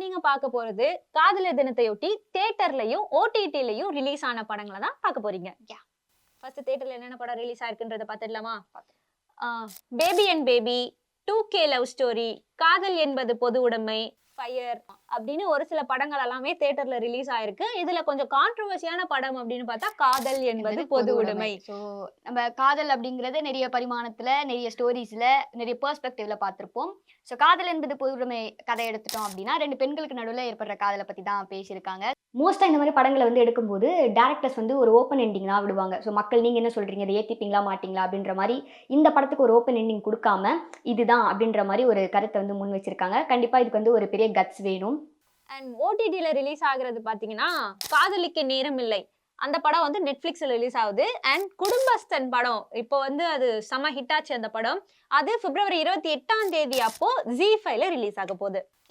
நீங்க பார்க்க போறது காதலர் தினத்தையொட்டி தியேட்டர்லயும் ஓடிடிலயும் ரிலீஸ் ஆன படங்களை தான் பார்க்க போறீங்க. ஃபர்ஸ்ட் தியேட்டர்ல என்னென்ன படம் ரிலீஸ் ஆயிருக்குன்றத பார்த்துடலாமா? Baby and baby, 2K love story, காதல் என்பது பொது உடைமை, ஃபயர் அப்படின்னு ஒரு சில படங்கள் எல்லாமே தியேட்டர்ல ரிலீஸ் ஆயிருக்கு. இதுல கொஞ்சம் கான்ட்ரோவர்சியான படம் அப்படின்னு பார்த்தா காதல் என்பது பொது உடைமை. ஸோ நம்ம காதல் அப்படிங்கறது நிறைய பரிமாணத்துல, நிறைய ஸ்டோரிஸ்ல, நிறைய பெர்ஸ்பெக்டிவ்ல பார்த்திருப்போம். ஸோ காதல் என்பது பொது உடைமை கதை எடுத்துட்டோம் அப்படின்னா 2 பெண்களுக்கு நடுவில் ஏற்படுற காதலை பத்தி தான் பேசியிருக்காங்க. மோஸ்டா இந்த மாதிரி படங்களை வந்து எடுக்கும்போது டேரக்டர்ஸ் வந்து ஒரு ஓப்பன் எண்டிங் தான் விடுவாங்க. ஸோ மக்கள் நீங்க என்ன சொல்றீங்க, இதை ஏத்திப்பீங்களா மாட்டீங்களா அப்படின்ற மாதிரி இந்த படத்துக்கு ஒரு ஓப்பன் எண்டிங் கொடுக்காம இதுதான் அப்படின்ற மாதிரி ஒரு கருத்தை வந்து முன் வச்சிருக்காங்க. கண்டிப்பா இதுக்கு வந்து ஒரு பெரிய கட்ஸ் வேணும். அண்ட் ஓடிடில ரிலீஸ் ஆகுறது பாத்தீங்கன்னா காதலிக்க நேரம் இல்லை, அந்த படம் வந்து நெட்ஃபிளிக்ஸ்ல ரிலீஸ் ஆகுது. அண்ட் குடும்பஸ்தன் படம் இப்போ வந்து அது செம ஹிட் ஆச்சு. அந்த படம் அது பிப்ரவரி 28ஆம் தேதி அப்போ ZEE5ல ரிலீஸ் ஆக போகுது.